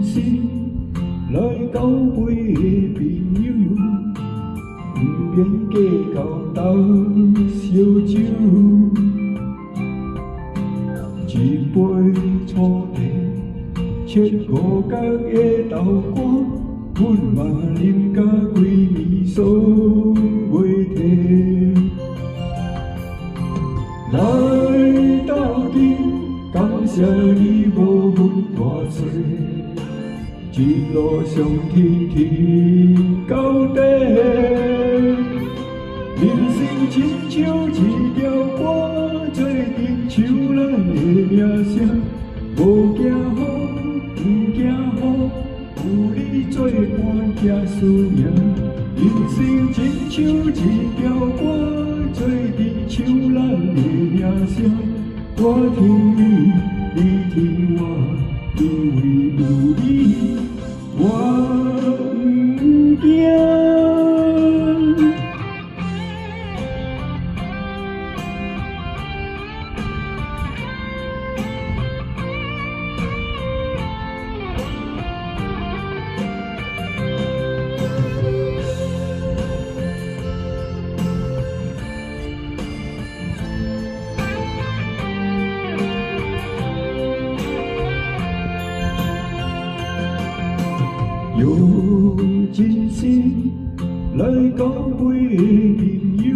心来交陪的朋友，不免计较斗烧酒。一杯醋茶，切五角的豆干，阮嘛啉甲规暝爽袂停。来到底，感谢你无分大小，一路上天天到底。人生亲像一条歌，做阵唱咱的名声。无惊雨，不惊雨，有你作伴行思念。人生亲像一条歌，做阵唱咱的名声。我听你，你听我，因为有你，我不惊。用真心来交陪的朋友，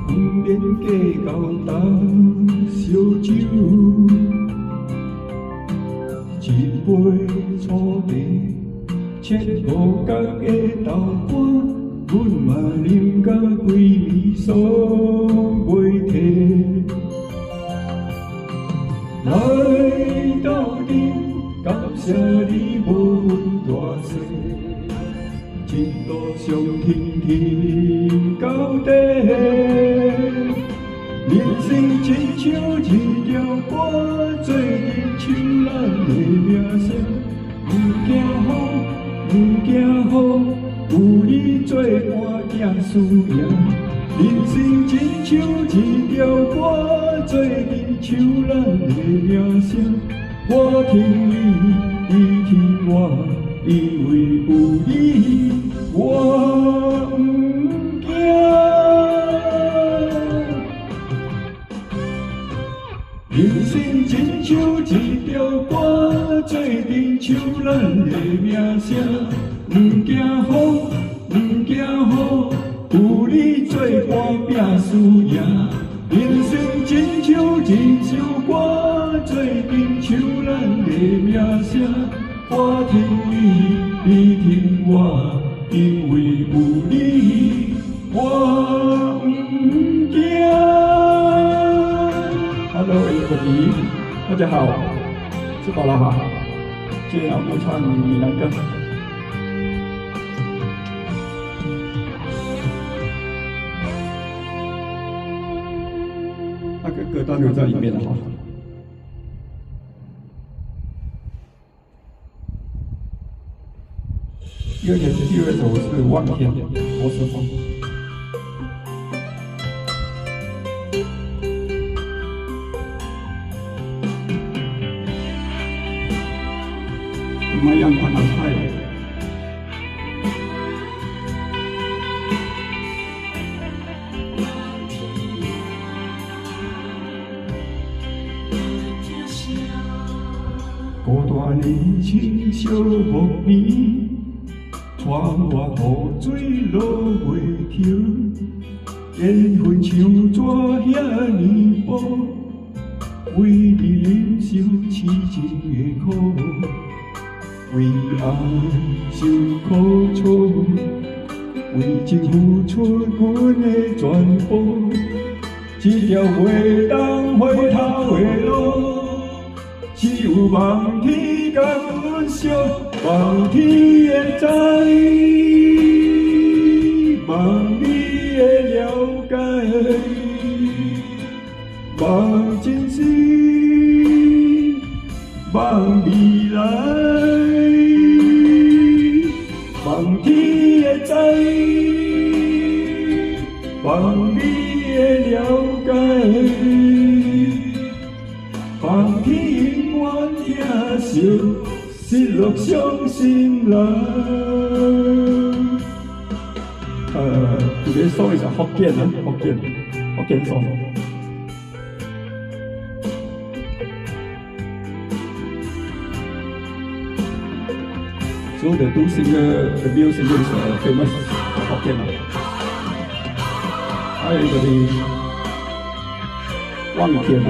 不免计较斗烧酒。一杯醋茶，切五角的豆干，阮嘛啉甲规暝爽袂停。来到底，感谢你无分大小，一路上天天到底。人生亲像一条歌，做阵唱咱的名声。不惊雨，不惊雨，有你作伴行思念。人生亲像一条歌，做阵唱咱的名声。我听你，你听我，因为有你，我不惊。人生亲像一条歌，做阵唱咱的名声。不惊雨，不惊雨，有你作伴拼思念。人生亲像一首歌，做阵唱咱的名声。我听你，你听我，因为有你，我不惊。Hello everybody， 大家好，吃饱了哈。今天要不唱闽南歌。那个歌单留在里面了哈。第二首是《望天》，罗时丰。怎么样，看到菜？孤单的清小木棉，带我雨水落袂停。缘分像纸遐尼薄，为你忍受痴情的苦，为爱受苦楚，为情付出阮的全部。一条袂当回头的路，只有望天甲阮相，望天会知，望你会了解，望真心，望未来，望天会知，望你会了解，望天永远疼惜。失落伤心人。这个颂是福建啊，福建颂。So the two singer, the male singer is famous Hokkien. Everybody, Wang Tian.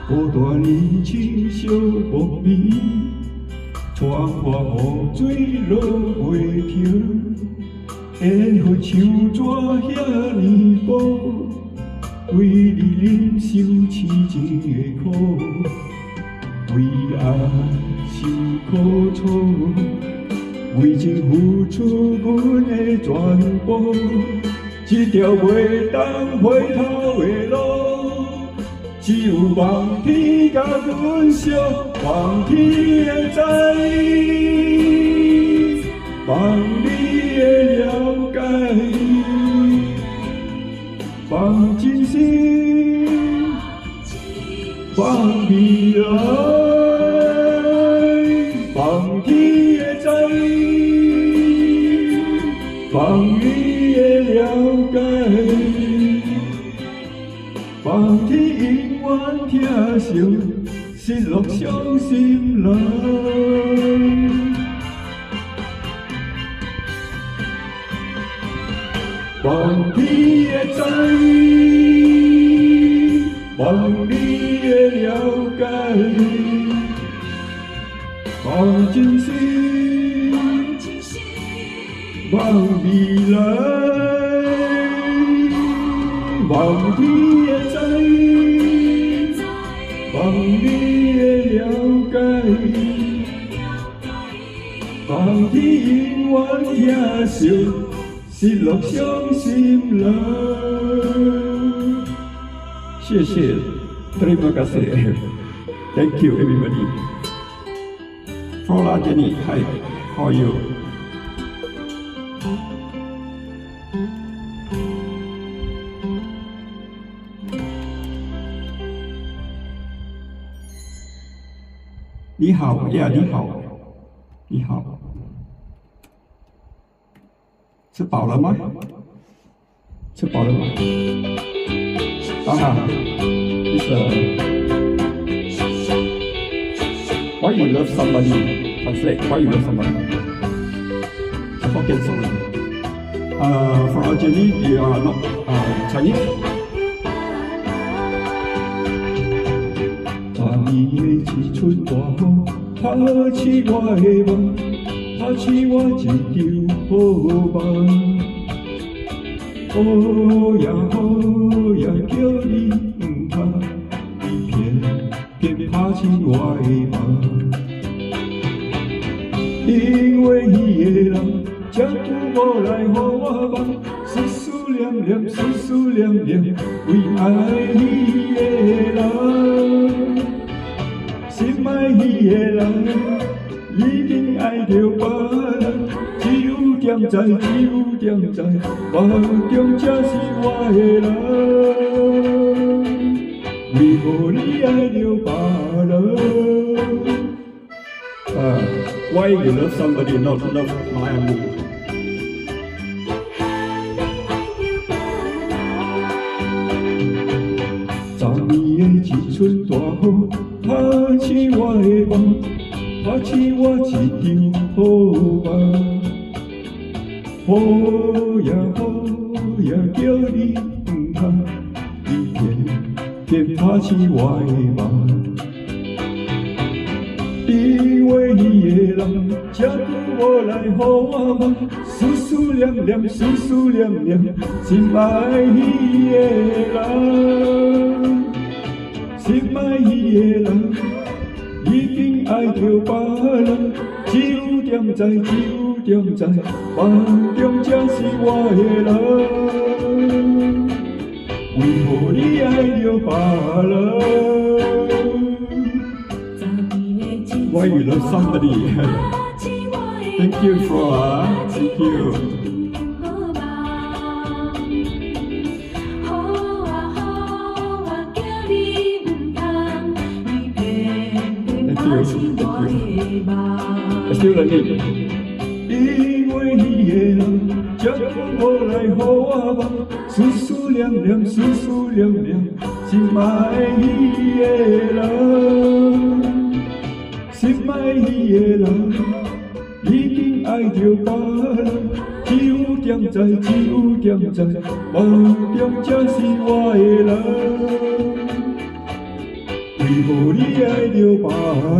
孤单年轻小木棉，窗花雨水落袂停。缘分像纸遐尼薄，为你忍受痴情的苦，为爱受苦楚，为情付出阮的全部，一条袂当回头的路，只有望天甲阮惜，望天会知，望你会了解，望真心，望未来，望天会知，望你会了解，望天永远疼惜失落伤心人。望天会知，望你会了解，望真心，望未来，望天会知，望你会了解，望天永远疼惜失落伤心人。谢谢 terima kasih thank you everybody. Flora Jenny, hi, how are you? Ni hao, yeah, ni hao, ni hao. 吃饱了吗？吃饱了吗？啊，It's why you love somebody? Translate. Why you love somebody? It's Hokkien song. For Jenny, you are not Chinese. 8年的一春大雨，拍起我的梦。拍起我一场好梦，雨也叫你唔通，伊偏拍起我的梦。因为伊的人，才久无来予我梦，思思念念，思思念念，为爱伊的人，心爱伊的人。已经爱着别人，只有点知，只有点知，梦中才是我的人。为何你爱着别人？Why you love somebody not love my own? 昨年的一春大雨，拍起我的梦。拍起我一场好梦，雨也叫你唔通，伊偏拍起我的梦。因为伊的人，才久无来予我梦，思思念念，思思念念，心爱伊的人，心爱伊的人。已经爱着别人，只有点知，只有点知，梦中才是我的人。为何你爱着别人？ Why you love somebody? Thank you, Flora. Thank you. Thank you. I'm still learning. 因为你的人，将我来予我梦，思思念念，思思念念，心爱你的人，心爱你的人，已经爱着别人，只有点在，只有点在，梦中才是我的人，为何你爱着别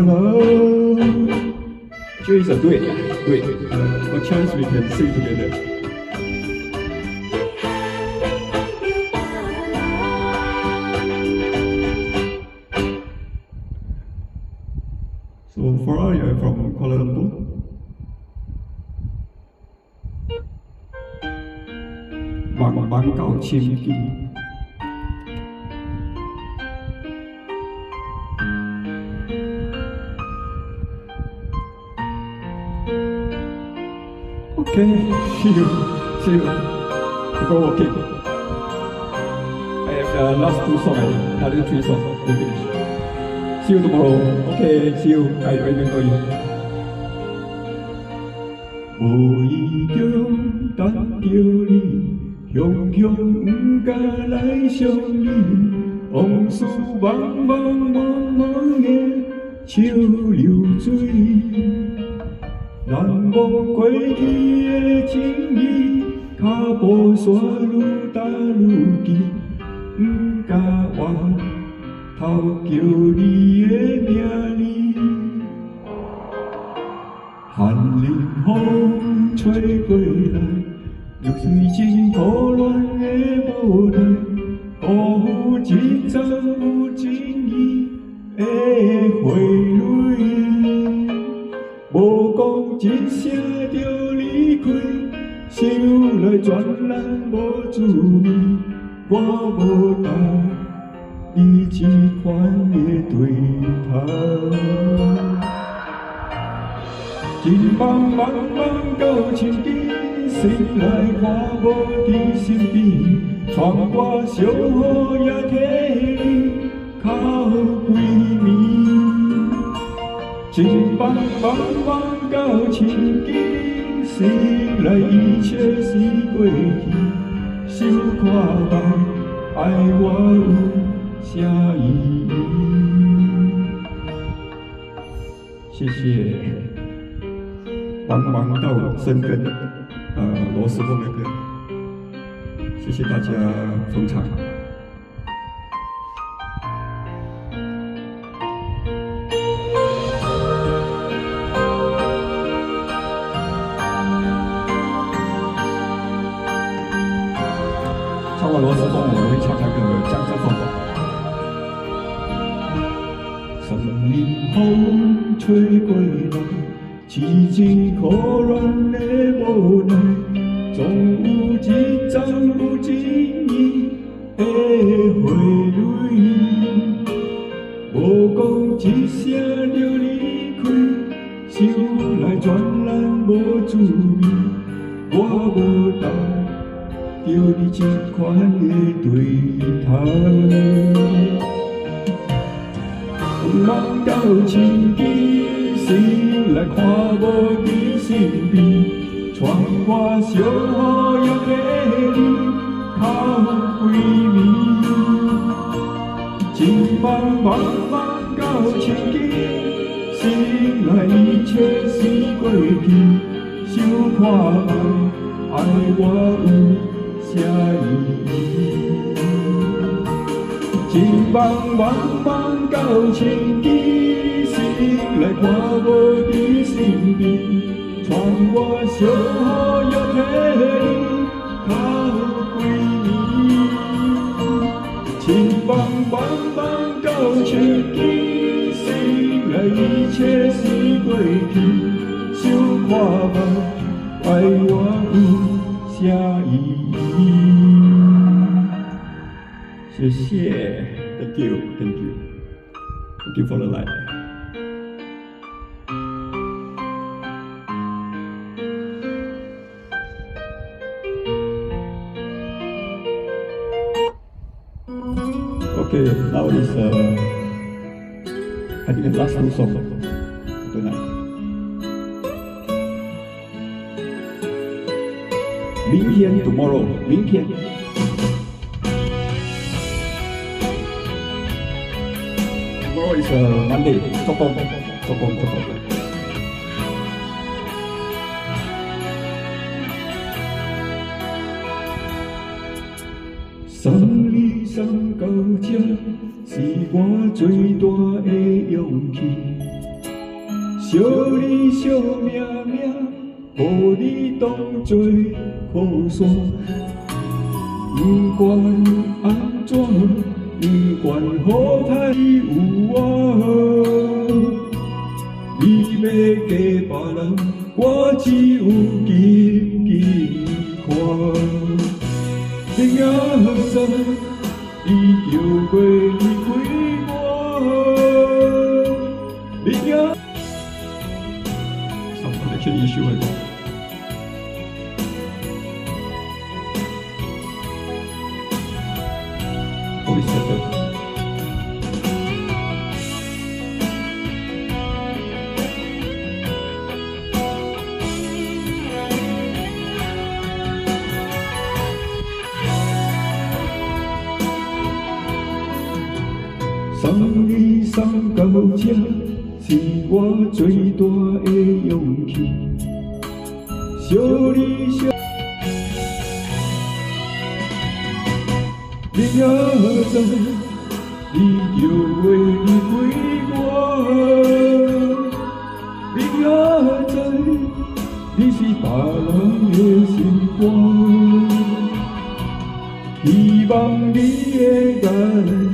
人？ Here is a duet. A chance we can sing together. So, for all you are from Kuala Lumpur. Bang Cao Chim Kim. Okay, see you. Go walking. I have the last 2 songs, another 3 songs to finish. See you tomorrow. Okay, see you. I remember you. 无意中等着你，雄雄不敢来相遇，往事茫茫茫茫的笑流水。 难忘过去的情谊，脚步线愈踏愈近，不敢回头叫你的名字。寒冷风吹过来，流水真苦恋的无奈，辜负一场有情义的花蕊。 无讲一声就离开，想来全然无滋味。我无答你这款的对头，真茫茫茫到千里，醒来看无伫身边，传我小雨也替你哭几暝。 情茫茫茫到千金，醒来一切是过去。想看吧，爱我有啥意义？谢谢。茫茫到深根，罗斯风的歌，谢谢大家捧场。 唱完罗斯风，我会唱那个江山凤凰。森林风吹过来，痴情可恋的无奈，总有一丛有情意的花蕊。无讲一声就离开，想来全然无滋味，我无答。 着你这款的对头，梦到千机，醒来看无伫身边，传我小雨也替你哭几暝，情茫茫茫到千机，醒来一切是过去，想看吧，爱我有。 啥意义？情茫茫茫到千机，醒来看无伫身边，传我小雨也替你哭几暝。情茫茫茫到千机，醒来一切是过去，想看吧，爱我有啥意义？ 谢谢 ，Thank you for the light. Okay, now is I think the last two songs tonight. 明天 tomorrow 明天。Tomorrow is Monday. 做工。送你送到这，是我最大的勇气。惜你惜命命，予你当作靠山。不管安怎，不管好歹有我，你要嫁别人，我只有紧看。明仔载，你就会离开我。明仔，some connection issue 喺度。好，reset。送你送到这，是我最大的勇气。惜你惜，明仔载，你就会离开我。明仔载，你是别人的心肝，希望你会甘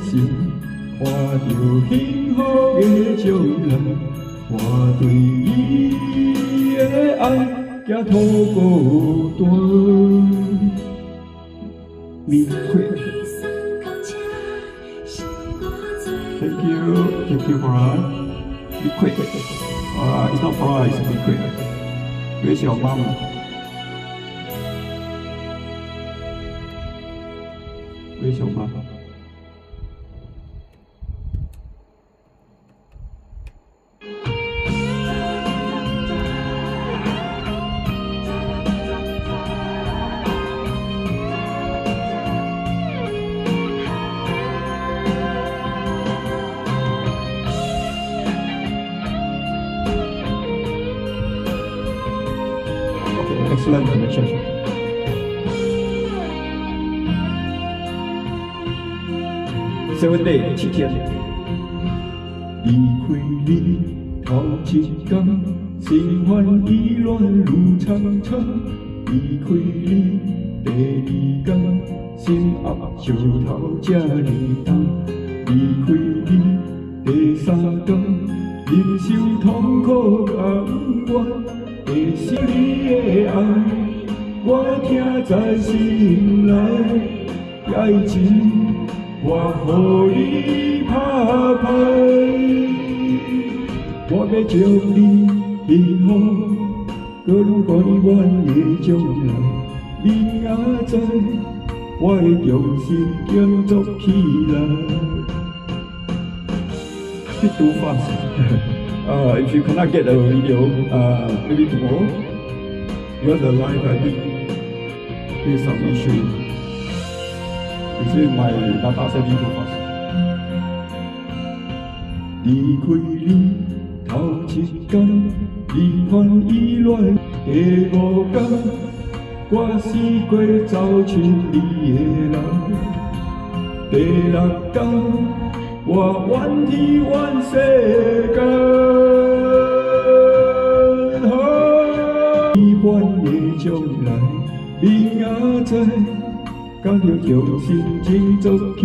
心。看到幸福的将来，我对伊的爱行途孤单。明慧 ，Thank you for us。明慧，it's not for us， it's 明慧。Where's your mom？ Where's your mom？Excellent connection. Seven day 7天。离开你头一天，心烦意乱如长长；离开你第二天，心压石头这呢重；离开你第三天，忍受痛苦甘愿。会是你的爱，我听在心内。爱情，我予你拍拍。我要将你幸福，搁愈关远的将来。明仔载，我会重新建造起来。Bit too fast. If you cannot get a video, maybe tomorrow, because the live I think there's some issue. It's in my data setting too fast. 离开你头一天，离烦意乱第五天，我死过找寻你的人。第六天。我怨天怨世间，悲欢的将来，明仔载，敢着重新振作起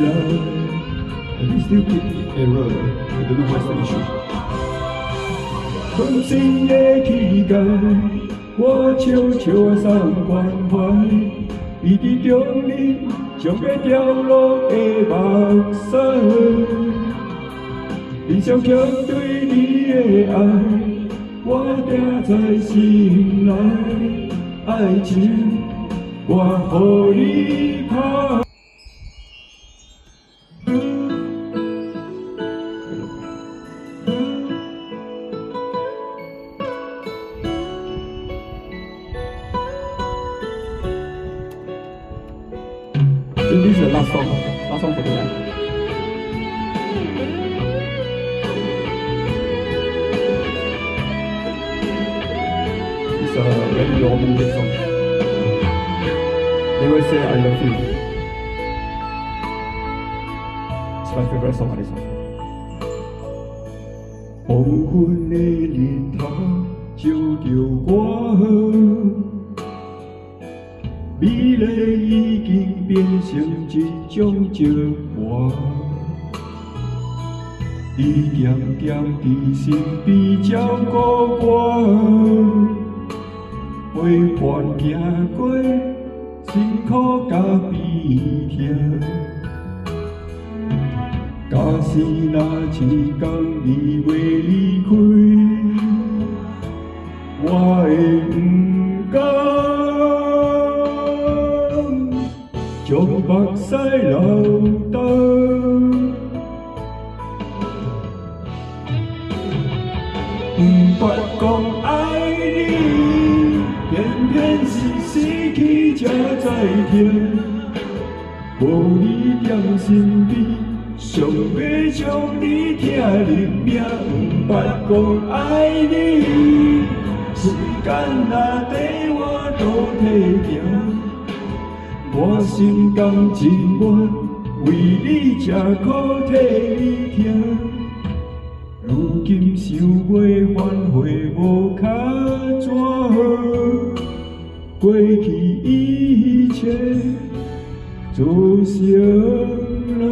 来。I still keep error. I don't know what's the issue. 困心的期待，我悄悄送关怀，伊伫中日。将要掉落的目屎，理想强对你的爱，我定在心内。爱情，我予你拍。this is the last song for tonight. It's a very romantic song. Never say I love you. It's my favorite song on this one. 黄昏的日头照着我，美丽已经变成一种折磨。你渐渐伫身边照顾我，陪伴行过辛苦甲悲痛。假使若一天你要离开，我会不甘将目屎流干。不讲爱你，偏偏是失去才知痛。无你踮身边，想要将你疼入命。不讲爱你，时间若跟我倒退行，我心甘情愿为你吃苦替你疼。如今想要反悔无卡怎？过去一切做成了。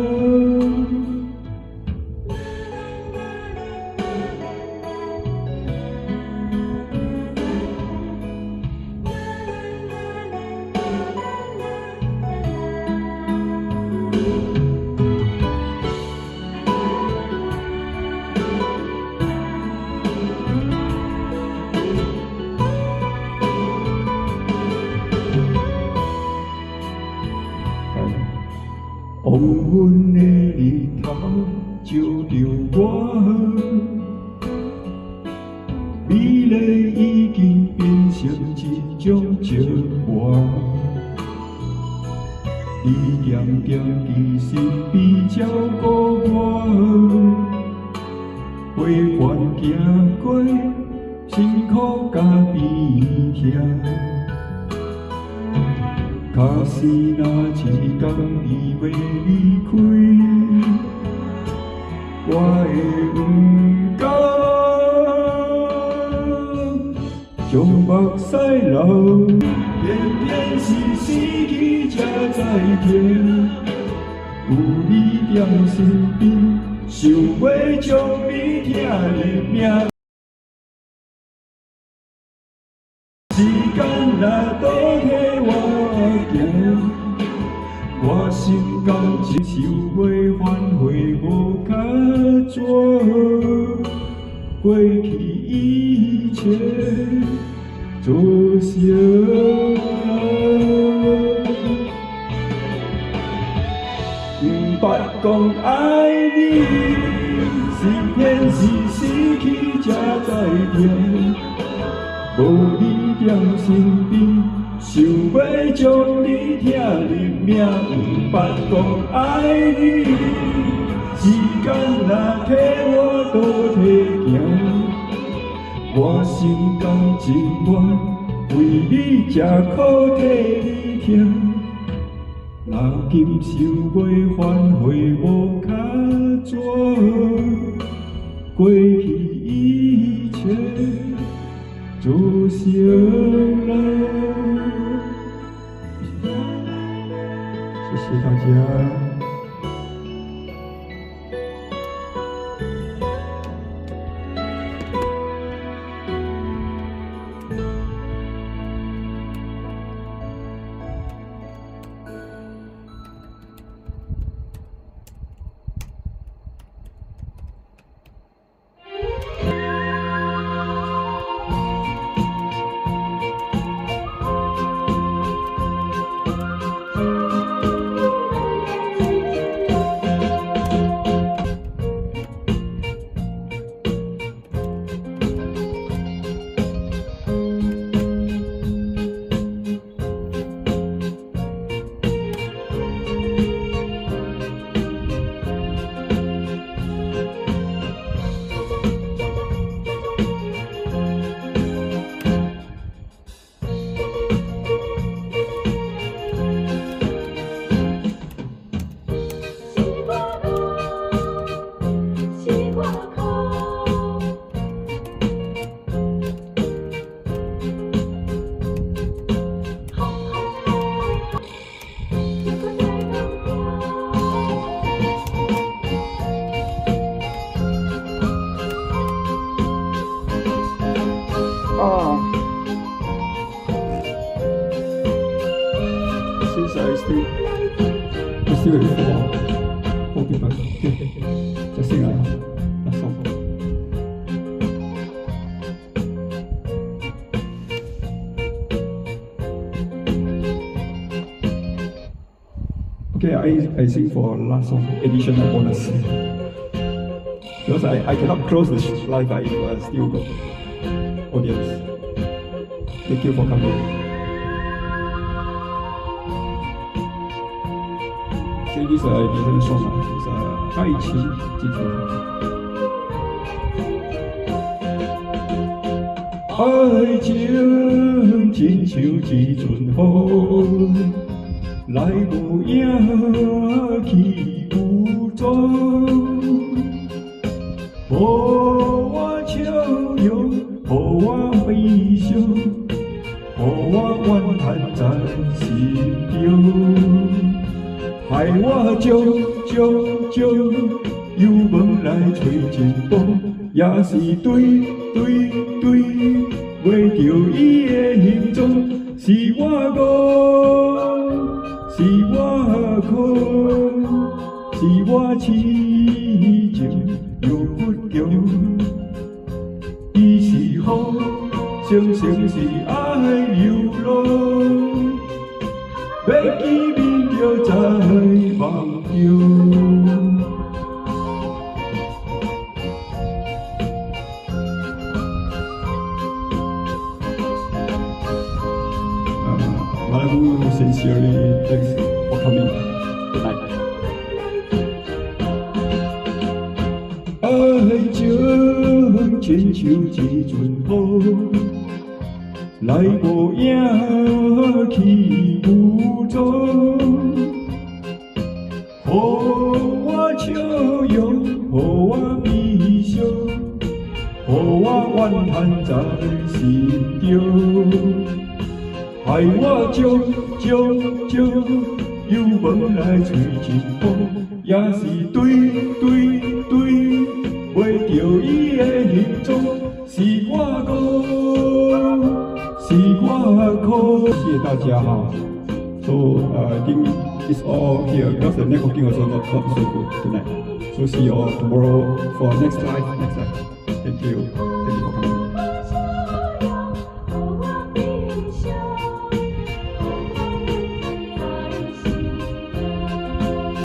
黄昏的日头照着我，美丽已经变成一种折磨。你渐渐伫身边照顾我，陪伴行过辛苦甲悲痛。假使若一天你要离开，我会不甘将目屎流，偏偏是失去才知痛。有你踮身边，想要将你疼入命。时间若倒替我行，我心甘情想要反悔无卡怎？过去一切做成了。不讲爱你，偏是失去才知痛。无你踮身边，想要将你疼入命。不讲爱你，时间若替我倒退行，我心甘情愿为你吃苦替你疼。若今想要反悔无卡怎？过去一切做成了。谢谢大家。Since I still have four people. Okay. Just sing a song. Okay, I sing for last song, additional bonus. Because I cannot close the live if I still got audience. Thank you for coming. Okay, this is a different song. It's 爱情寄托。爱情亲像一阵风，来无影去无踪。予我笑容，予我悲伤，予我怨叹在心中。害我将幽梦来找前方，也是对，袂着伊的行踪，是我误，是我苦，是我痴情又不强。伊是风，生生是爱流浪，要见面就在梦中。Malabu sincerely thanks for coming tonight. 爱情亲像一阵风，来无影去无踪。予我笑容，予我悲伤，予我怨叹在心中。害我将幽梦来找前方，也是对，袂着伊的行踪，是我误，是我苦。谢谢大家哈。So I think it's all here because the networking also not so good tonight. So see you all tomorrow for next live. Thank you.